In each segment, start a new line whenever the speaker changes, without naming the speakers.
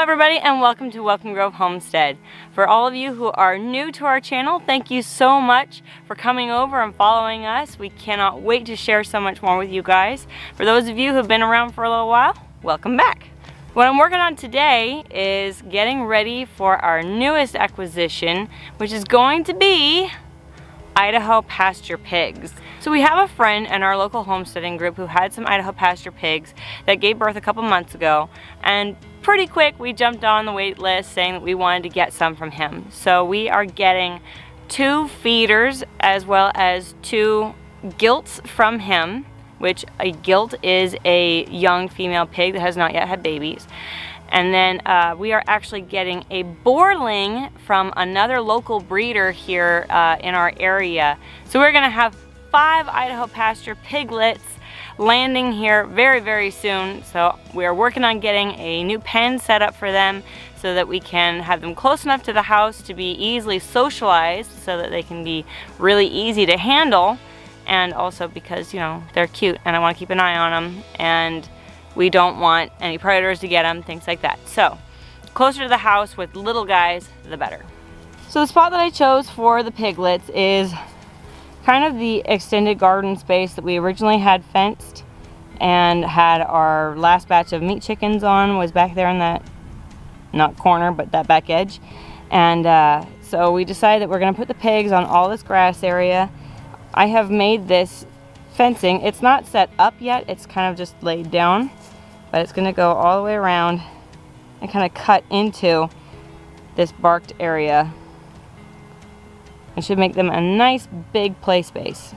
everybody, and welcome to Welcome Grove Homestead. For all of you who are new to our channel, thank you so much for coming over and following us. We cannot wait to share so much more with you guys. For those of you who have been around for a little while, welcome back. What I'm working on today is getting ready for our newest acquisition, which is going to be Idaho pasture pigs. So we have a friend in our local homesteading group who had some Idaho pasture pigs that gave birth a couple months ago, and pretty quick we jumped on the wait list saying that we wanted to get some from him. So we are getting 2 feeders as well as 2 gilts from him, which a gilt is a young female pig that has not yet had babies. And then we are actually getting a boarling from another local breeder here in our area. So we're gonna have 5 Idaho pasture piglets landing here very, very soon. So we're working on getting a new pen set up for them so that we can have them close enough to the house to be easily socialized so that they can be really easy to handle. And also because, you know, they're cute and I want to keep an eye on them, and we don't want any predators to get them, things like that. So, closer to the house with little guys, the better. So the spot that I chose for the piglets is kind of the extended garden space that we originally had fenced and had our last batch of meat chickens on, was back there in that, not corner, but that back edge. And so we decided that we're gonna put the pigs on all this grass area. I have made this fencing. It's not set up yet, it's kind of just laid down, but it's gonna go all the way around and kind of cut into this barked area. It should make them a nice big play space.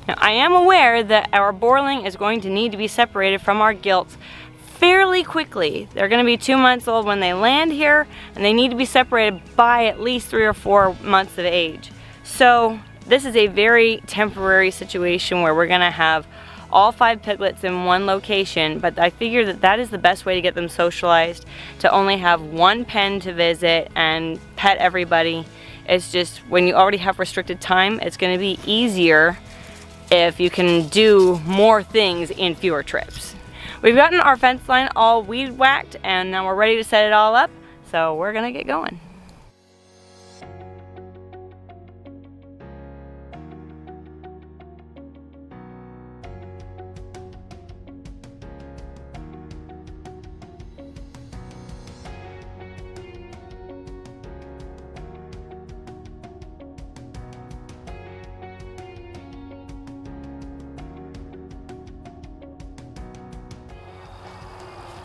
Now I am aware that our boarling is going to need to be separated from our gilts fairly quickly. They're gonna be 2 months old when they land here, and they need to be separated by at least 3 or 4 months of age. So this is a very temporary situation where we're gonna have all 5 piglets in one location, but I figure that that is the best way to get them socialized, to only have one pen to visit and pet everybody. It's just, when you already have restricted time, it's gonna be easier if you can do more things in fewer trips. We've gotten our fence line all weed whacked, and now we're ready to set it all up, so we're gonna get going.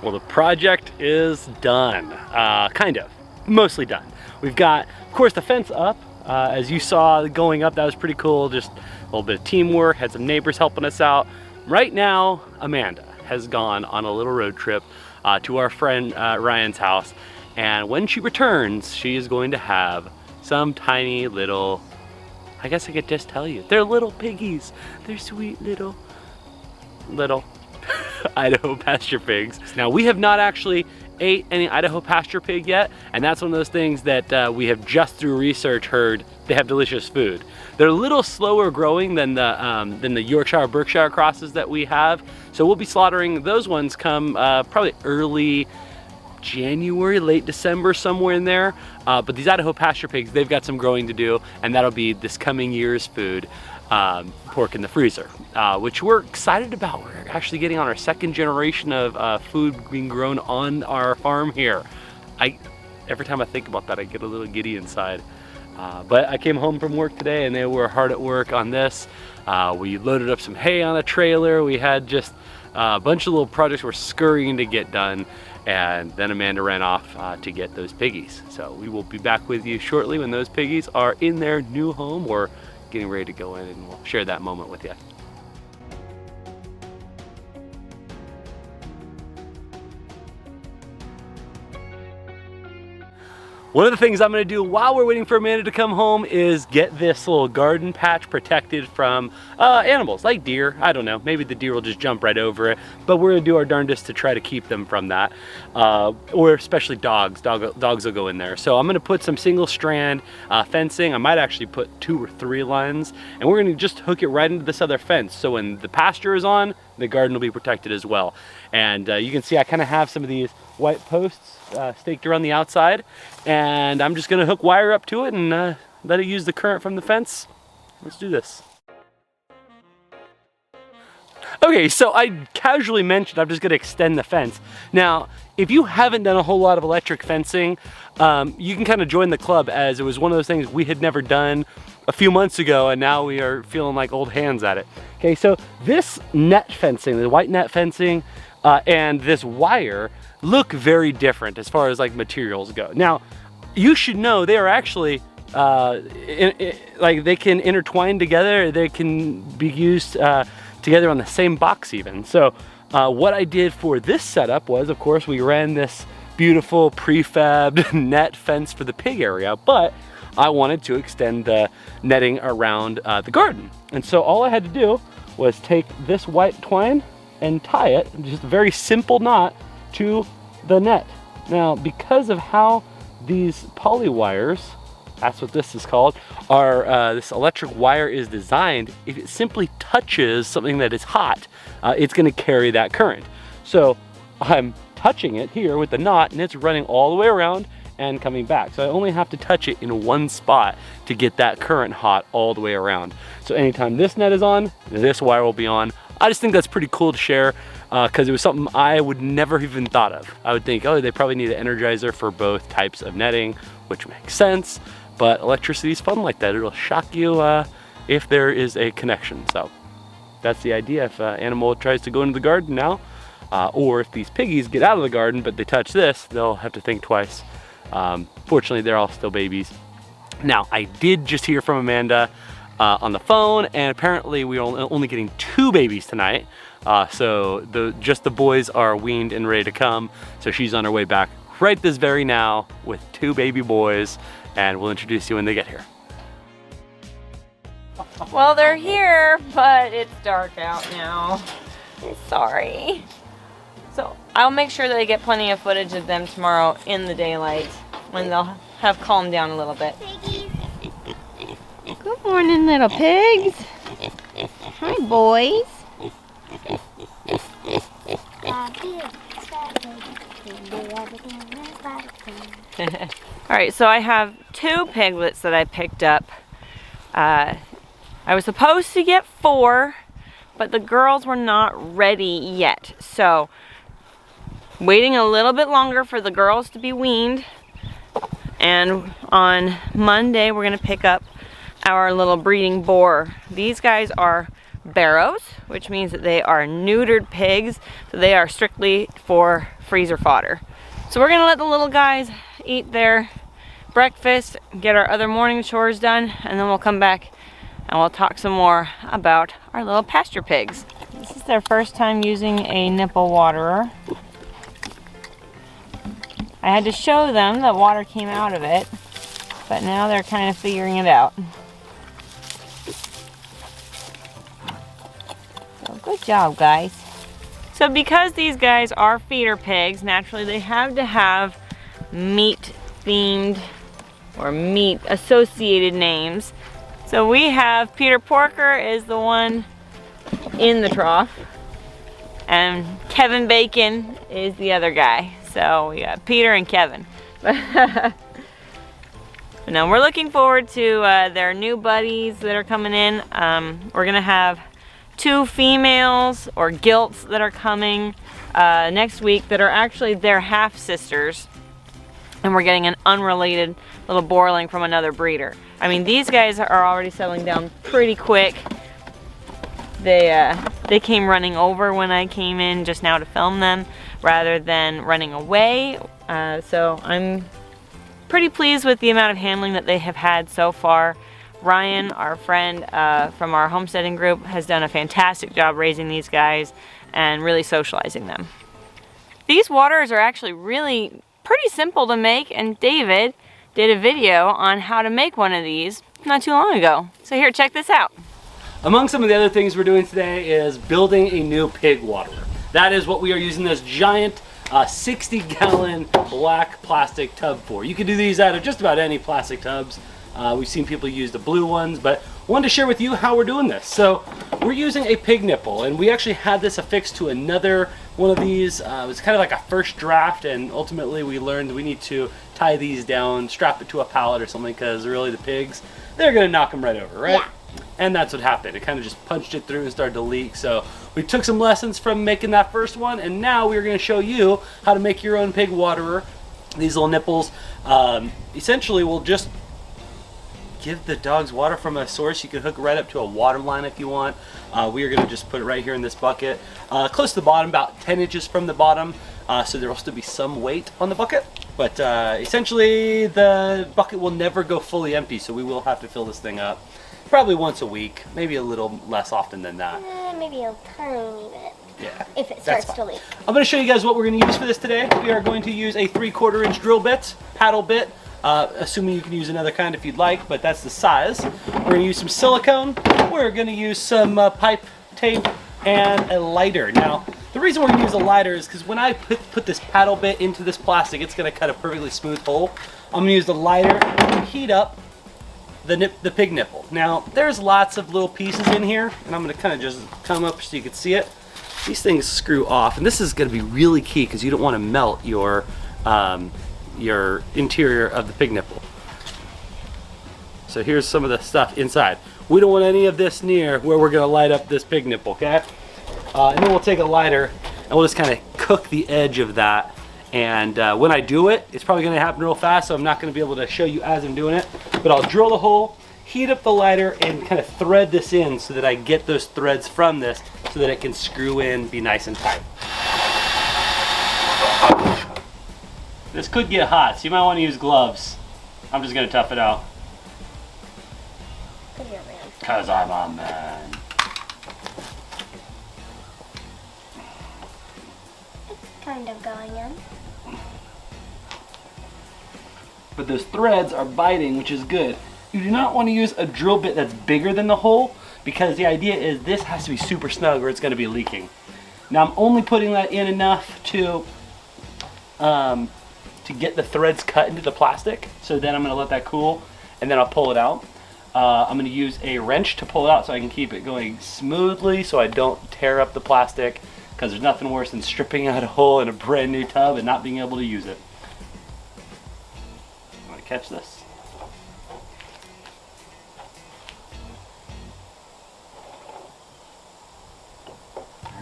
Well, the project is done, kind of, mostly done. We've got, of course, the fence up. As you saw going up, that was pretty cool. Just a little bit of teamwork, had some neighbors helping us out. Right now, Amanda has gone on a little road trip to our friend Ryan's house. And when she returns, she is going to have some tiny little, I guess I could just tell you, they're little piggies. They're sweet little Idaho pasture pigs. Now, we have not actually ate any Idaho pasture pig yet, and that's one of those things that we have just through research heard they have delicious food. They're a little slower growing than the Yorkshire Berkshire crosses that we have, so we'll be slaughtering those ones come probably early January, late December, somewhere in there. But these Idaho pasture pigs, they've got some growing to do, and that'll be this coming year's food. Pork in the freezer, which we're excited about. We're actually getting on our 2nd generation of food being grown on our farm here. Every time I think about that, I get a little giddy inside. But I came home from work today and they were hard at work on this. We loaded up some hay on a trailer. We had just a bunch of little projects we're scurrying to get done. And then Amanda ran off to get those piggies. So we will be back with you shortly when those piggies are in their new home or getting ready to go in, and we'll share that moment with you. One of the things I'm gonna do while we're waiting for Amanda to come home is get this little garden patch protected from animals like deer. I don't know, maybe the deer will just jump right over it, but we're gonna do our darndest to try to keep them from that. Or especially dogs. Dogs will go in there. So I'm gonna put some single strand fencing. I might actually put 2 or 3 lines, and we're gonna just hook it right into this other fence. So when the pasture is on, the garden will be protected as well. And you can see I kind of have some of these white posts staked around the outside, and I'm just gonna hook wire up to it and let it use the current from the fence. Let's do this. Okay, so I casually mentioned I'm just gonna extend the fence. Now, if you haven't done a whole lot of electric fencing, you can kind of join the club, as it was one of those things we had never done a few months ago, and now we are feeling like old hands at it. Okay, so this net fencing, the white net fencing, and this wire look very different as far as like materials go. Now, you should know they are actually like they can intertwine together. They can be used together on the same box even. So what I did for this setup was, of course, we ran this beautiful prefabbed net fence for the pig area, but I wanted to extend the netting around the garden. And so all I had to do was take this white twine and tie it, just a very simple knot, to the net. Now, because of how these poly wires, that's what this is called, are this electric wire is designed, if it simply touches something that is hot, it's gonna carry that current. So I'm touching it here with the knot, and it's running all the way around and coming back. So I only have to touch it in one spot to get that current hot all the way around. So anytime this net is on, this wire will be on. I just think that's pretty cool to share, because it was something I would never even thought of. I would think, oh, they probably need an energizer for both types of netting, which makes sense, but electricity is fun like that. It'll shock you if there is a connection. So that's the idea. If an animal tries to go into the garden now, or if these piggies get out of the garden but they touch this, they'll have to think twice. Fortunately, they're all still babies. Now, I did just hear from Amanda on the phone, and apparently we are only getting 2 babies tonight. So just the boys are weaned and ready to come. So she's on her way back right this very now with 2 baby boys, and we'll introduce you when they get here.
Well, they're here, but it's dark out now. Sorry. So I'll make sure that I get plenty of footage of them tomorrow in the daylight when they'll have calmed down a little bit. Good morning, little pigs. Hi, boys. All right, so I have 2 piglets that I picked up. I was supposed to get 4, but the girls were not ready yet. So waiting a little bit longer for the girls to be weaned, and on Monday we're gonna pick up our little breeding boar. These guys are barrows, which means that they are neutered pigs, so they are strictly for freezer fodder. So we're gonna let the little guys eat their breakfast, get our other morning chores done, and then we'll come back and we'll talk some more about our little pasture pigs. This is their first time using a nipple waterer. I had to show them that water came out of it, but now they're kind of figuring it out. So good job, guys. So because these guys are feeder pigs, naturally they have to have meat themed or meat associated names. So we have Peter Porker is the one in the trough, and Kevin Bacon is the other guy. So we got Peter and Kevin. Now we're looking forward to their new buddies that are coming in. We're gonna have 2 females or gilts that are coming next week that are actually their half sisters, and we're getting an unrelated little boarling from another breeder. I mean, these guys are already settling down pretty quick. They came running over when I came in just now to film them rather than running away. So I'm pretty pleased with the amount of handling that they have had so far. Ryan, our friend from our homesteading group, has done a fantastic job raising these guys and really socializing them. These waterers are actually really pretty simple to make, and David did a video on how to make one of these not too long ago. So here, check this out.
Among some of the other things we're doing today is building a new pig waterer. That is what we are using this giant 60-gallon black plastic tub for. You can do these out of just about any plastic tubs. We've seen people use the blue ones, but wanted to share with you how we're doing this. So we're using a pig nipple, and we actually had this affixed to another one of these. It was kind of like a first draft, and ultimately we learned we need to tie these down, strap it to a pallet or something, because really the pigs, they're gonna knock them right over, right?
Yeah.
And that's what happened. It kind of just punched it through and started to leak. So we took some lessons from making that first one, and now we're gonna show you how to make your own pig waterer. These little nipples essentially will just give the dogs water from a source. You can hook right up to a water line if you want. We are gonna just put it right here in this bucket, close to the bottom, about 10 inches from the bottom, so there will still be some weight on the bucket. But essentially the bucket will never go fully empty, so we will have to fill this thing up probably once a week, maybe a little less often than that.
Maybe a tiny bit.
Yeah,
if it starts to leak.
I'm going to show you guys what we're going to use for this today. We are going to use a 3/4 inch drill bit, paddle bit, assuming you can use another kind if you'd like, but that's the size. We're going to use some silicone. We're going to use some pipe tape and a lighter. Now, the reason we're going to use a lighter is because when I put this paddle bit into this plastic, it's going to cut a perfectly smooth hole. I'm going to use the lighter to heat up the pig nipple. Now, there's lots of little pieces in here, and I'm going to kind of just come up so you can see it. These things screw off, and this is going to be really key because you don't want to melt your interior of the pig nipple. So here's some of the stuff inside. We don't want any of this near where we're going to light up this pig nipple, okay? And then we'll take a lighter and we'll just kind of cook the edge of that. And when I do it, it's probably going to happen real fast, so I'm not going to be able to show you as I'm doing it. But I'll drill the hole, heat up the lighter, and kind of thread this in so that I get those threads from this so that it can screw in, be nice and tight. This could get hot, so you might want to use gloves. I'm just going to tough it out. Because I'm a man.
It's kind of going in.
But those threads are biting, which is good. You do not want to use a drill bit that's bigger than the hole, because the idea is this has to be super snug or it's going to be leaking. Now I'm only putting that in enough to get the threads cut into the plastic. So then I'm going to let that cool, and then I'll pull it out. I'm going to use a wrench to pull it out so I can keep it going smoothly so I don't tear up the plastic, because there's nothing worse than stripping out a hole in a brand new tub and not being able to use it. Want to catch this?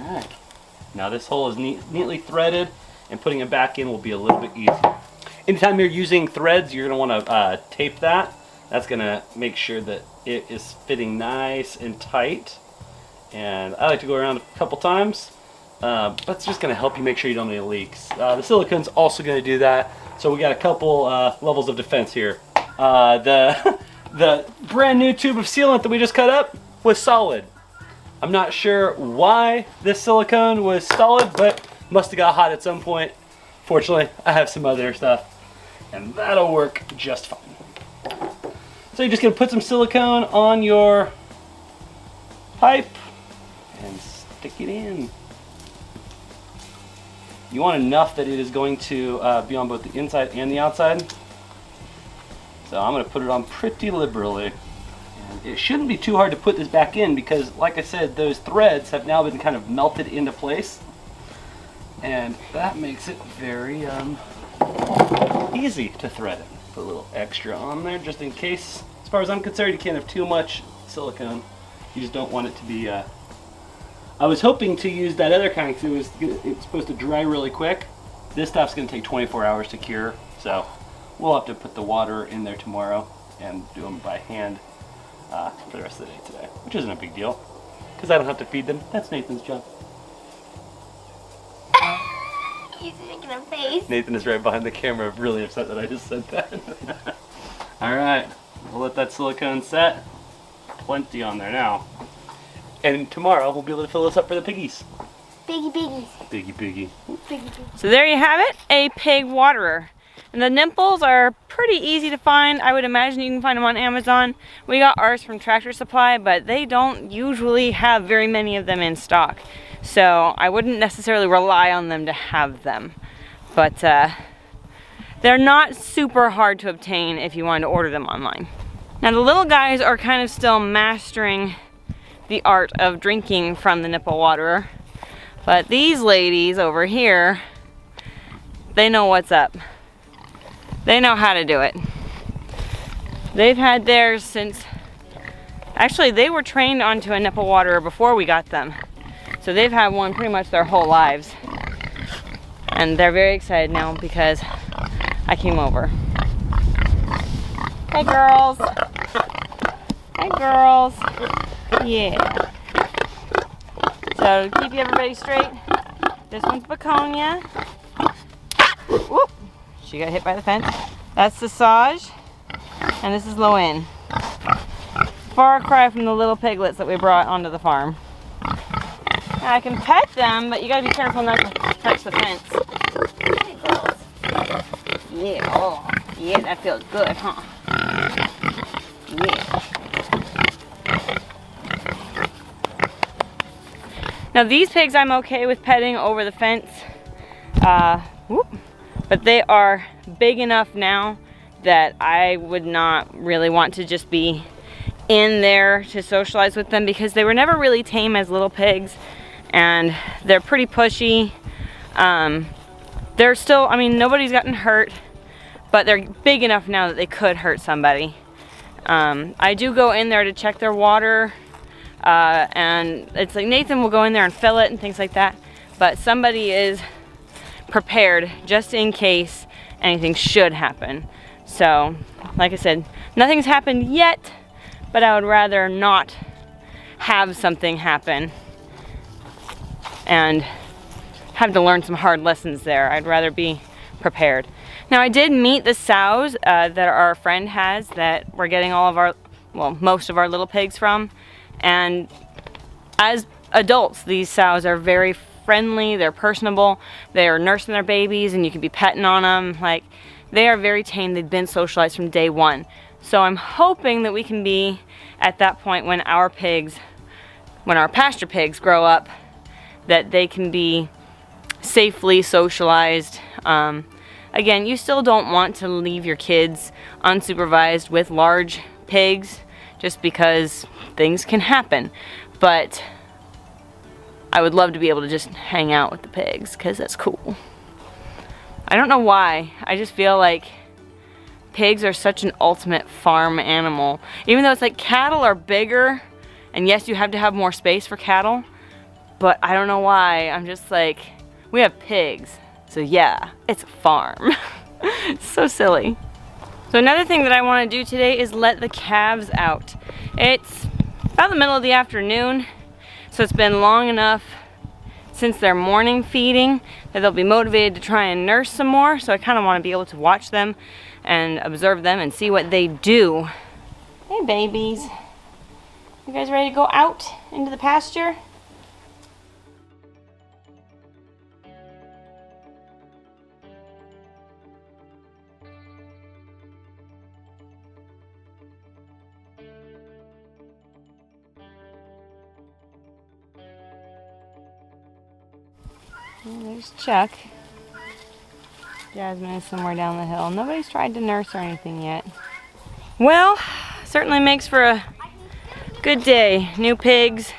Alright, now this hole is neatly threaded, and putting it back in will be a little bit easier. Anytime you're using threads, you're going to want to tape that. That's going to make sure that it is fitting nice and tight. And I like to go around a couple times, but it's just going to help you make sure you don't have any leaks. The silicone's also going to do that, so we got a couple levels of defense here. The brand new tube of sealant that we just cut up was solid. I'm not sure why this silicone was solid, but must have got hot at some point. Fortunately, I have some other stuff, and that'll work just fine. So you're just going to put some silicone on your pipe and stick it in. You want enough that it is going to be on both the inside and the outside. So I'm going to put it on pretty liberally. It shouldn't be too hard to put this back in because, like I said, those threads have now been kind of melted into place, and that makes it very easy to thread it. Put a little extra on there just in case. As far as I'm concerned, you can't have too much silicone. You just don't want it to be I was hoping to use that other kind because it's supposed to dry really quick. This stuff's going to take 24 hours to cure, so we'll have to put the water in there tomorrow and do them by hand for the rest of the day today, which isn't a big deal because I don't have to feed them. That's Nathan's job.
He's making a face.
Nathan is right behind the camera, really upset that I just said that. Alright, we'll let that silicone set. Plenty on there now. And tomorrow we'll be able to fill this up for the piggies.
Piggies.
Piggy.
So there you have it, a pig waterer. And the nipples are pretty easy to find. I would imagine you can find them on Amazon. We got ours from Tractor Supply, but they don't usually have very many of them in stock. So I wouldn't necessarily rely on them to have them. But they're not super hard to obtain if you wanted to order them online. Now the little guys are kind of still mastering the art of drinking from the nipple waterer. But these ladies over here, they know what's up. They know how to do it. They've had theirs since, actually they were trained onto a nipple waterer before we got them. So they've had one pretty much their whole lives. And they're very excited now because I came over. Hey girls. Hey girls. Yeah. So to keep everybody straight, this one's Baconia. Whoop. She got hit by the fence. That's Sausage. And this is Loin. Far cry from the little piglets that we brought onto the farm. Now I can pet them, but you gotta be careful not to touch the fence. Hey girls. Yeah, oh, yeah, that feels good, huh? Yeah. Now these pigs I'm okay with petting over the fence, but they are big enough now that I would not really want to just be in there to socialize with them because they were never really tame as little pigs and they're pretty pushy. They're still, I mean, nobody's gotten hurt, but they're big enough now that they could hurt somebody. I do go in there to check their water. And it's like Nathan will go in there and fill it and things like that, but somebody is prepared just in case anything should happen. So like I said, nothing's happened yet, but I would rather not have something happen and have to learn some hard lessons there. I'd rather be prepared. Now I did meet the sows that our friend has that we're getting all of our, well, most of our little pigs from. And as adults, these sows are very friendly, they're personable, they're nursing their babies and you can be petting on them. Like, they are very tame, they've been socialized from day one. So I'm hoping that we can be at that point when our pigs, when our pasture pigs grow up, that they can be safely socialized. Again, you still don't want to leave your kids unsupervised with large pigs, just because things can happen, but I would love to be able to just hang out with the pigs because that's cool. I don't know why, I just feel like pigs are such an ultimate farm animal. Even though it's like cattle are bigger, and yes, you have to have more space for cattle, but I don't know why, I'm just like, we have pigs, so yeah, it's a farm. It's so silly. So another thing that I want to do today is let the calves out. It's about the middle of the afternoon, so it's been long enough since their morning feeding that they'll be motivated to try and nurse some more. So I kind of want to be able to watch them and observe them and see what they do. Hey babies, you guys ready to go out into the pasture? And there's Chuck. Jasmine is somewhere down the hill. Nobody's tried to nurse or anything yet. Well, certainly makes for a good day. New pigs.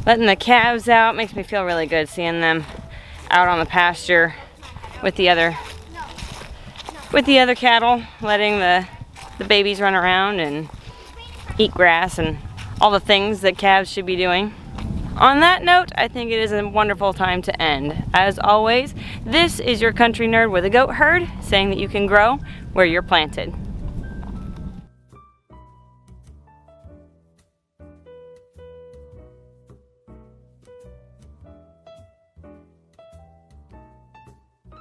Letting the calves out makes me feel really good seeing them out on the pasture with the other cattle, letting the babies run around and eat grass and all the things that calves should be doing. On that note, I think it is a wonderful time to end. As always, this is your country nerd with a goat herd saying that you can grow where you're planted.